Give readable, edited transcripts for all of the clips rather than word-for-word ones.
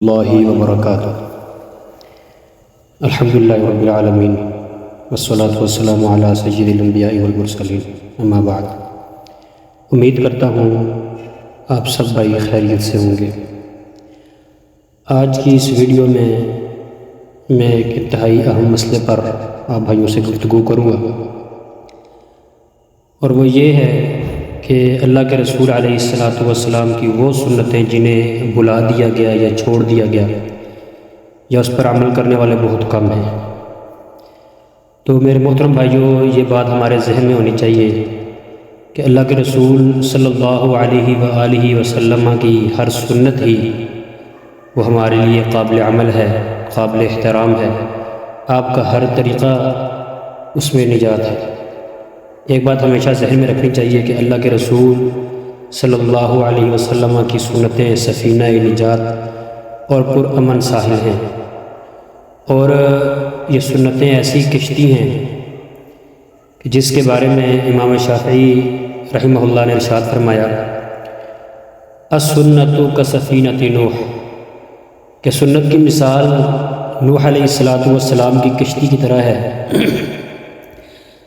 اللہ وبرکاتہ۔ الحمدللہ رب العالمین والصلاة والسلام علی سید الانبیاء والمرسلین، اما بعد۔ امید کرتا ہوں آپ سب بھائی خیریت سے ہوں گے۔ آج کی اس ویڈیو میں ایک انتہائی اہم مسئلے پر آپ بھائیوں سے گفتگو کروں گا، اور وہ یہ ہے کہ اللہ کے رسول علیہ السلام کی وہ سنتیں جنہیں بلا دیا گیا یا چھوڑ دیا گیا یا اس پر عمل کرنے والے بہت کم ہیں۔ تو میرے محترم بھائیوں، یہ بات ہمارے ذہن میں ہونی چاہیے کہ اللہ کے رسول صلی اللہ علیہ وآلہ وسلم کی ہر سنت ہی وہ ہمارے لیے قابل عمل ہے، قابل احترام ہے۔ آپ کا ہر طریقہ اس میں نجات ہے۔ ایک بات ہمیشہ ذہن میں رکھنی چاہیے کہ اللہ کے رسول صلی اللہ علیہ وسلم کی سنتیں سفینہ نجات اور پرامن ساحل ہیں، اور یہ سنتیں ایسی کشتی ہیں کہ جس کے بارے میں امام شافعی رحمہ اللہ نے ارشاد فرمایا، السنت کسفینۃ نوح، کہ سنت کی مثال نوح علیہ السلام کی کشتی کی طرح ہے۔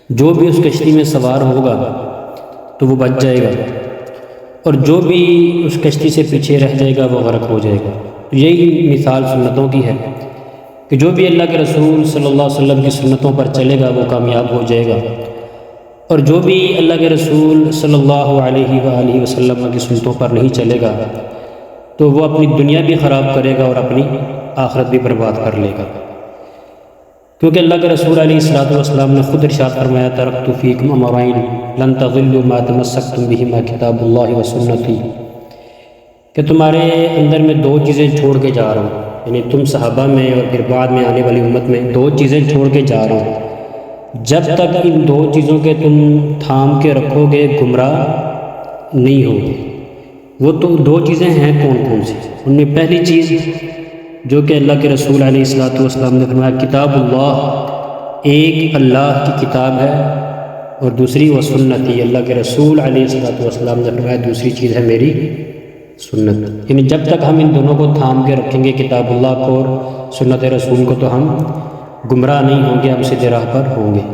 جو بھی اس کشتی میں سوار ہوگا تو وہ بچ جائے گا، اور جو بھی اس کشتی سے پیچھے رہ جائے گا وہ غرق ہو جائے گا۔ یہی مثال سنتوں کی ہے کہ جو بھی اللہ کے رسول صلی اللہ علیہ وسلم کی سنتوں پر چلے گا وہ کامیاب ہو جائے گا، اور جو بھی اللہ کے رسول صلی اللہ علیہ وآلہ وسلم کی سنتوں پر نہیں چلے گا تو وہ اپنی دنیا بھی خراب کرے گا اور اپنی آخرت بھی برباد کر لے گا، کیونکہ اللہ کے رسول علیہ السلام نے خود ارشاد فرمایا، ترکت فیکم امرین لن تضلوا ما تمسکتم بہما کتاب اللہ و سنتی، کہ تمہارے اندر میں دو چیزیں چھوڑ کے جا رہا ہوں، یعنی تم صحابہ میں اور پھر بعد میں آنے والی امت میں دو چیزیں چھوڑ کے جا رہا ہوں، جب تک ان دو چیزوں کے تم تھام کے رکھو گے گمراہ نہیں ہوگے۔ وہ تو دو چیزیں ہیں کون کون سی؟ ان میں پہلی چیز جو کہ اللہ کے رسول علیہ السلام نے فرمایا، کتاب اللہ، ایک اللہ کی کتاب ہے، اور دوسری وہ سنتی، اللہ کے رسول علیہ السلام نے فرمایا دوسری چیز ہے میری سنت۔ یعنی جب تک ہم ان دونوں کو تھام کے رکھیں گے، کتاب اللہ کو اور سنت رسول کو، تو ہم گمراہ نہیں ہوں گے، ہم سیدھے راہ پر ہوں گے۔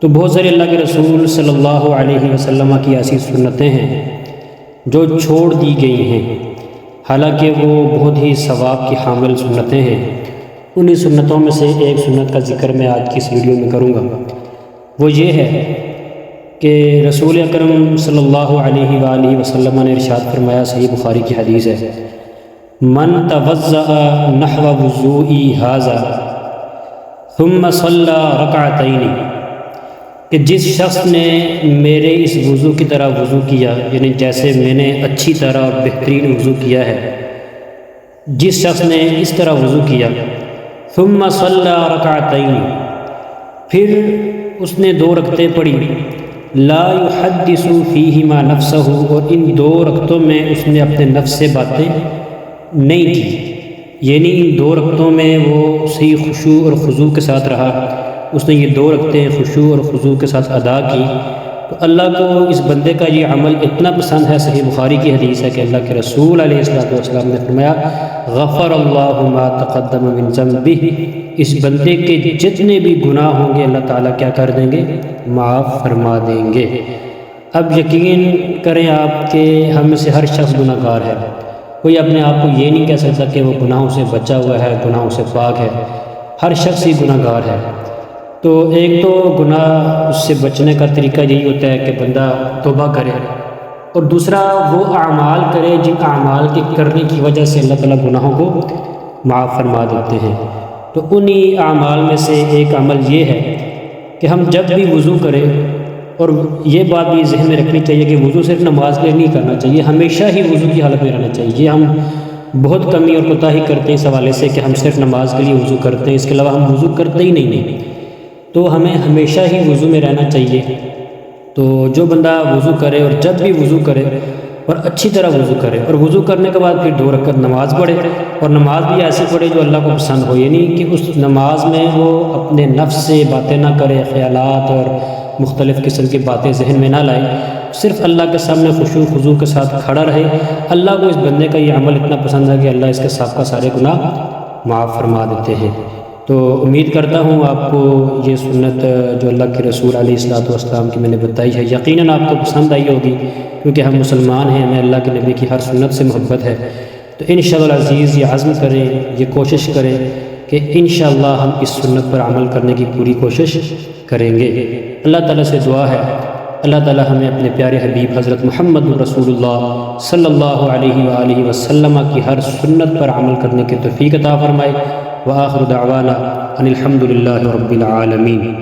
تو بہت سارے اللہ کے رسول صلی اللہ علیہ وسلم کی ایسی سنتیں ہیں جو چھوڑ دی گئی ہیں، حالانکہ وہ بہت ہی ثواب کی حامل سنتیں ہیں۔ انہی سنتوں میں سے ایک سنت کا ذکر میں آج کی اس ویڈیو میں کروں گا، وہ یہ ہے کہ رسول اکرم صلی اللہ علیہ وآلہ وسلم نے ارشاد فرمایا، صحیح بخاری کی حدیث ہے، من توضأ نحو وضوئی ھذا ثم صلی رکعتین، کہ جس شخص نے میرے اس وضو کی طرح وضو کیا، یعنی جیسے میں نے اچھی طرح اور بہترین وضو کیا ہے، جس شخص نے اس طرح وضو کیا، ثم صلی رکعتین، پھر اس نے دو رکعتیں پڑھی، لا یحدث فیہما نفسہ، اور ان دو رکعتوں میں اس نے اپنے نفس سے باتیں نہیں کی، یعنی ان دو رکعتوں میں وہ صحیح خشوع اور خضوع کے ساتھ رہا، اس نے یہ دو رکعتیں خشوع اور خضوع کے ساتھ ادا کی، تو اللہ کو اس بندے کا یہ عمل اتنا پسند ہے، صحیح بخاری کی حدیث ہے کہ اللہ کے رسول علیہ السلام نے فرمایا، غفر اللہ ما تقدم من ذنبہ، اس بندے کے جتنے بھی گناہ ہوں گے اللہ تعالیٰ کیا کر دیں گے؟ معاف فرما دیں گے۔ اب یقین کریں آپ کہ ہم میں سے ہر شخص گناہ گار ہے، کوئی اپنے آپ کو یہ نہیں کہہ سکتا کہ وہ گناہوں سے بچا ہوا ہے، گناہوں سے پاک ہے، ہر شخص ہی گناہ گار ہے۔ تو ایک تو گناہ اس سے بچنے کا طریقہ یہی ہوتا ہے کہ بندہ توبہ کرے، اور دوسرا وہ اعمال کرے جن اعمال کے کرنے کی وجہ سے اللہ تعالیٰ گناہوں کو معاف فرما دیتے ہیں۔ تو انہی اعمال میں سے ایک عمل یہ ہے کہ ہم جب بھی وضو کریں، اور یہ بات بھی ذہن میں رکھنی چاہیے کہ وضو صرف نماز کے لیے نہیں کرنا چاہیے، ہمیشہ ہی وضو کی حالت میں رہنا چاہیے۔ ہم بہت کمی اور کوتاہی کرتے ہیں اس حوالے سے کہ ہم صرف نماز کے لیے وضو کرتے ہیں، اس کے علاوہ ہم وضو کرتے ہی نہیں۔ تو ہمیں ہمیشہ ہی وضو میں رہنا چاہیے۔ تو جو بندہ وضو کرے، اور جب بھی وضو کرے اور اچھی طرح وضو کرے، اور وضو کرنے کے بعد پھر دو رکعت نماز پڑھے، اور نماز بھی ایسی پڑھے جو اللہ کو پسند ہو، یعنی کہ اس نماز میں وہ اپنے نفس سے باتیں نہ کرے، خیالات اور مختلف قسم کی باتیں ذہن میں نہ لائے، صرف اللہ کے سامنے خشوع خضوع کے ساتھ کھڑا رہے۔ اللہ کو اس بندے کا یہ عمل اتنا پسند ہے کہ اللہ اس کے سابقہ سارے گناہ معاف فرما دیتے ہیں۔ تو امید کرتا ہوں آپ کو یہ سنت جو اللہ کے رسول علیہ السلام کی میں نے بتائی ہے یقیناً آپ کو پسند آئی ہوگی، کیونکہ ہم مسلمان ہیں، ہمیں اللہ کے نبی کی ہر سنت سے محبت ہے۔ تو انشاءاللہ العزیز یہ عزم کریں، یہ کوشش کریں کہ انشاءاللہ ہم اس سنت پر عمل کرنے کی پوری کوشش کریں گے۔ اللہ تعالیٰ سے دعا ہے اللہ تعالیٰ ہمیں اپنے پیارے حبیب حضرت محمد رسول اللہ صلی اللہ علیہ وآلہ وسلم کی ہر سنت پر عمل کرنے کی توفیق عطا فرمائے۔ وآخر دعوانا ان الحمد للہ رب العالمین۔